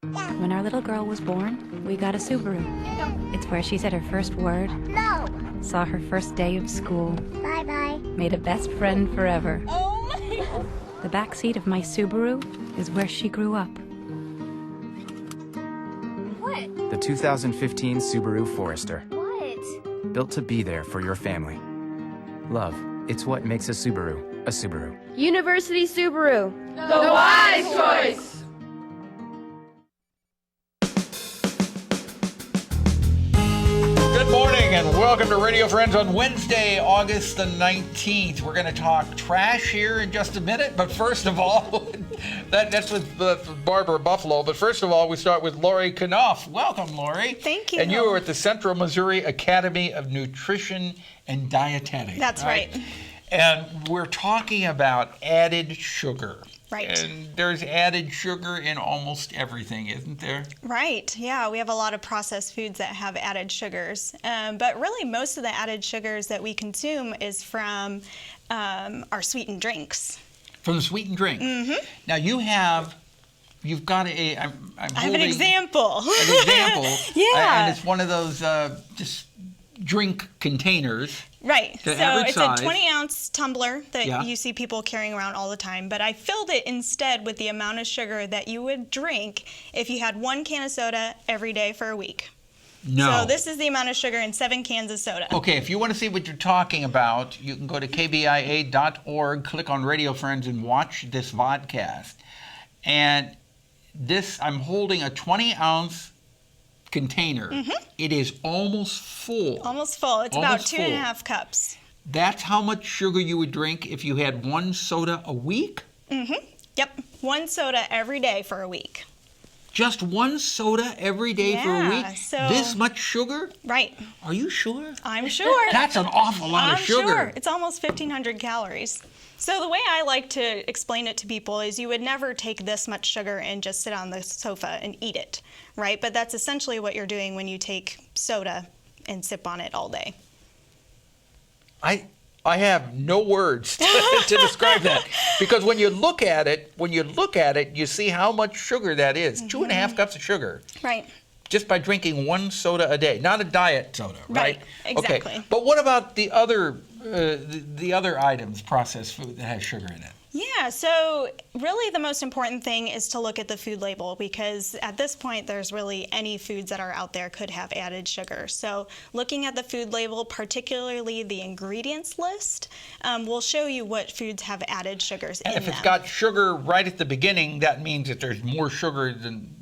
When our little girl was born, we got a Subaru. It's where she said her first word, No. saw her first day of school, Bye-bye. made a best friend forever. Oh my God. The back seat of my Subaru is where she grew up. What? The 2015 Subaru Forester. What? Built to be there for your family. Love, it's what makes a Subaru a Subaru. University Subaru. The wise choice. Good morning and welcome to Radio Friends on Wednesday, August the 19th. We're going to talk trash here in just a minute, but first of all, that's with Barbara Buffaloe. But first of all, we start with Laurie Knauf. Welcome, Laurie. Thank you. And you are at the Central Missouri Academy of Nutrition and Dietetics. That's right. And we're talking about added sugar. Right. And there's added sugar in almost everything, isn't there? Right. Yeah, we have a lot of processed foods that have added sugars. But really, most of the added sugars that we consume is from our sweetened drinks. From the sweetened drink. Mm-hmm. Now you've got a. I have an example. An example. Yeah. And it's one of those just drink containers. Right. The so average it's size. a 20-ounce tumbler that Yeah. you see people carrying around all the time. But I filled it instead with the amount of sugar that you would drink if you had 1 can of soda every day for a week. No. So this is the amount of sugar in 7 cans of soda. Okay, if you want to see what you're talking about, you can go to kbia.org, click on Radio Friends, and watch this vodcast. And this, I'm holding a 20-ounce container. Mm-hmm. It is almost full. Almost full. It's Almost about 2.5 cups. That's how much sugar you would drink if you had 1 soda a week? Mm-hmm. Yep. 1 soda every day for a week. Just 1 soda every day for a week? So, this much sugar? Right. Are you sure? I'm sure. That's an awful lot of sugar. Sure. It's almost 1,500 calories. So the way I like to explain it to people is you would never take this much sugar and just sit on the sofa and eat it, right? But that's essentially what you're doing when you take soda and sip on it all day. I have no words to describe that, because when you look at it, you see how much sugar that is. Mm-hmm. 2.5 cups of sugar. Right. Just by drinking 1 soda a day, not a diet soda, right? Exactly. Okay. But what about the other items, processed food that has sugar in it? Yeah, so really the most important thing is to look at the food label, because at this point there's really any foods that are out there could have added sugar. So looking at the food label, particularly the ingredients list, will show you what foods have added sugars in them. And if it's got sugar right at the beginning, that means that there's more sugar than...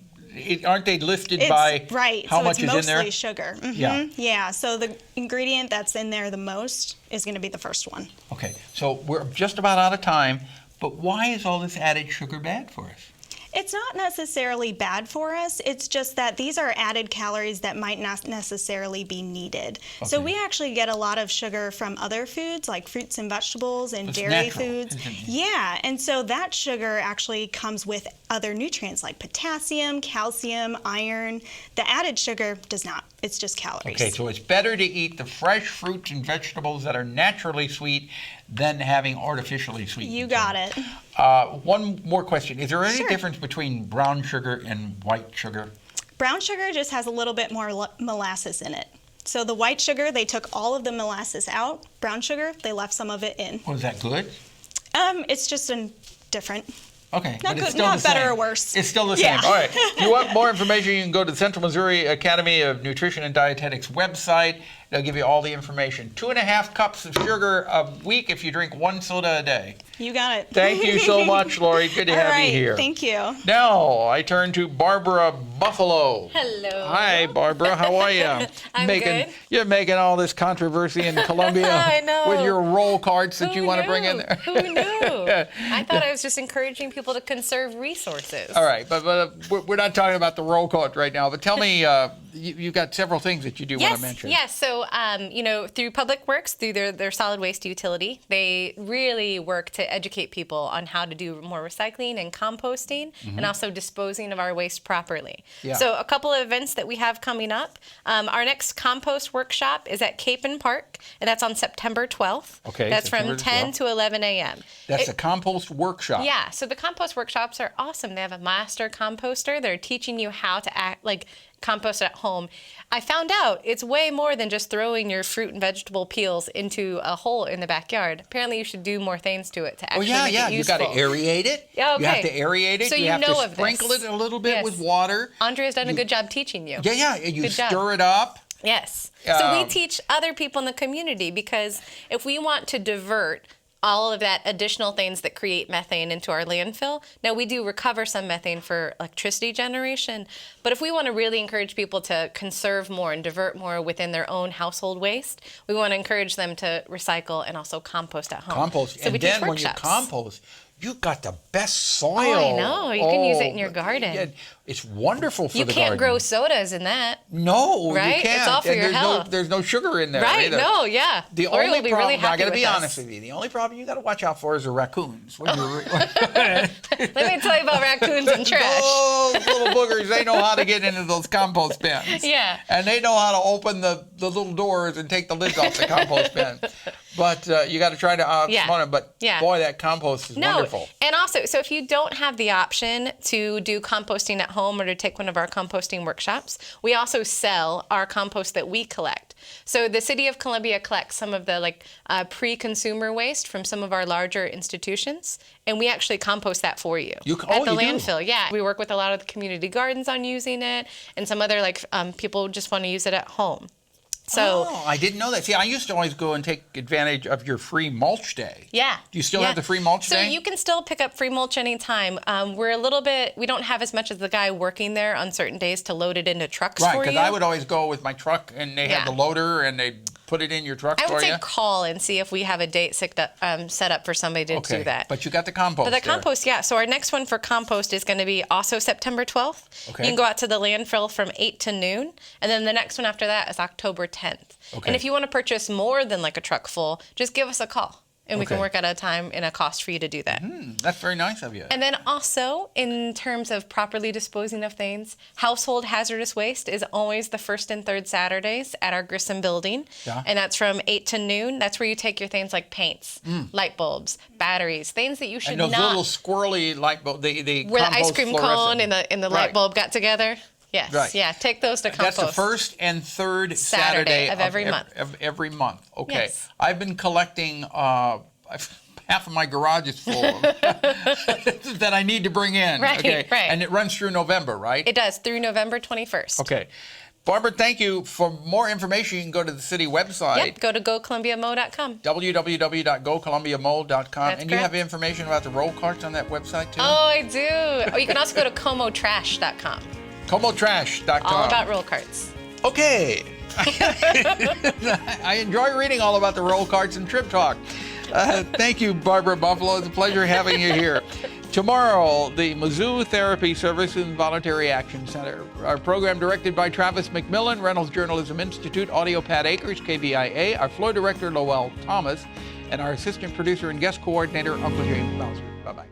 aren't they listed by how much is in there? Right, so it's mostly sugar. Mm-hmm. Yeah. Yeah, so the ingredient that's in there the most is going to be the first one. Okay, so we're just about out of time, but why is all this added sugar bad for us? It's not necessarily bad for us. It's just that these are added calories that might not necessarily be needed. Okay. So we actually get a lot of sugar from other foods like fruits and vegetables and dairy natural, foods. isn't it? Yeah, and so that sugar actually comes with other nutrients like potassium, calcium, iron. The added sugar does not. It's just calories. Okay, so it's better to eat the fresh fruits and vegetables that are naturally sweet than having artificially sweet. You got it. One more question. Is there any Sure. difference between brown sugar and white sugar? Brown sugar just has a little bit more molasses in it. So the white sugar, they took all of the molasses out. Brown sugar, they left some of it in. Was that good? It's just different. Okay, Not but it's good, still not the same. better or worse. It's still the same. Yeah. All right. If you want more information, you can go to the Central Missouri Academy of Nutrition and Dietetics website. They'll give you all the information. 2.5 cups of sugar a week if you drink 1 soda a day. You got it. Thank you so much, Laurie. Good to have you here. Thank you. Now I turn to Barbara Buffaloe. Hello. Hi, Barbara. How are you? I'm good. You're making all this controversy in Columbia I know. with your roll carts that you want to bring in there. Who knew? I thought I was just encouraging people to conserve resources. All right, but we're not talking about the roll cart right now. But tell me, you've got several things that you do want to mention. Yes. So, through Public Works, through their solid waste utility, they really work to educate people on how to do more recycling and composting, and also disposing of our waste properly. Yeah. So, a couple of events that we have coming up. Our next compost workshop is at Capon Park, and that's on September 12th. Okay, That's September from 10 12th. to 11 a.m. That's a compost workshop. Yeah, so the compost workshops are awesome. They have a master composter. They're teaching you how to compost at home. I found out it's way more than just throwing your fruit and vegetable peels into a hole in the backyard. Apparently, you should do more things to it to actually make it You useful. got to aerate it. Yeah, You have okay. to aerate it. So you you have know to of this. sprinkle it a little bit Yes. with water. Andrea's done a good job teaching you. Yeah. You Good job. stir it up. Yes. So we teach other people in the community, because if we want to divert all of that additional things that create methane into our landfill. Now, we do recover some methane for electricity generation, but if we want to really encourage people to conserve more and divert more within their own household waste, we want to encourage them to recycle and also compost at home. Compost. So we And teach then when you workshops. compost, you've got the best soil. Oh, I know. You can use it in your garden. Yeah, it's wonderful for You the can't garden. grow sodas in that. No, Right? you can't. It's all for And your there's health. there's no sugar in there. Right? either. No, yeah. The Lori only will be problem, really now, I happy got to be with us. honest with you, the only problem you got to watch out for is the raccoons. When you're Let me tell you about raccoons and trash. Those little boogers, they know how to get into those compost bins. Yeah. And they know how to open the little doors and take the lids off the compost bin. But you got to try to outsmart them. But Yeah. boy, that compost is wonderful. And also, so if you don't have the option to do composting at home or to take one of our composting workshops, we also sell our compost that we collect. So the City of Columbia collects some of the pre-consumer waste from some of our larger institutions, and we actually compost that for you at the you do? landfill. Yeah, we work with a lot of the community gardens on using it, and some other people just want to use it at home. So I didn't know that. See, I used to always go and take advantage of your free mulch day. yeah. Do you still have the free mulch so day? So you can still pick up free mulch anytime. We don't have as much as the guy working there on certain days to load it into trucks Right, for you. because I would always go with my truck, and they have Yeah. the loader, and they put it in your truck I for would say you. call and see if we have a date set up for somebody to do that. But you got the compost But the there. compost, yeah. So our next one for compost is going to be also September 12th. Okay. You can go out to the landfill from 8 to noon. And then the next one after that is October 10th. Okay. And if you want to purchase more than a truck full, just give us a call. And we can Okay. work out a time and a cost for you to do that. That's very nice of you. And then also, in terms of properly disposing of things, household hazardous waste is always the first and third Saturdays at our Grissom building. Yeah. And that's from 8 to noon. That's where you take your things like paints, light bulbs, batteries, things that you should and those not... little squirrely light bulb, where the compost ice cream cone fluorescent. and the Right. light bulb got together. Yes, Right. yeah, take those to compost. That's the first and third Saturday of every month. Of every month. Okay. Yes. I've been collecting half of my garage is full of that I need to bring in. Right, okay. right. And it runs through November, right? It does, through November 21st. Okay. Barbara, thank you. For more information, you can go to the city website. Yep, go to gocolumbiamo.com. www.gocolumbiamo.com. That's And you have correct. information about the roll carts on that website, too? Oh, I do. Oh, you can also go to comotrash.com. Comotrash.com. All about roll carts. Okay. I enjoy reading all about the roll carts and Trip Talk. Thank you, Barbara Buffaloe. It's a pleasure having you here. Tomorrow, the Mizzou Therapy Service and Voluntary Action Center. Our program directed by Travis McMillen, Reynolds Journalism Institute, audio Pat Akers, KVIA, our floor director, Lowell Thomas, and our assistant producer and guest coordinator, Uncle James Bowser. Bye-bye.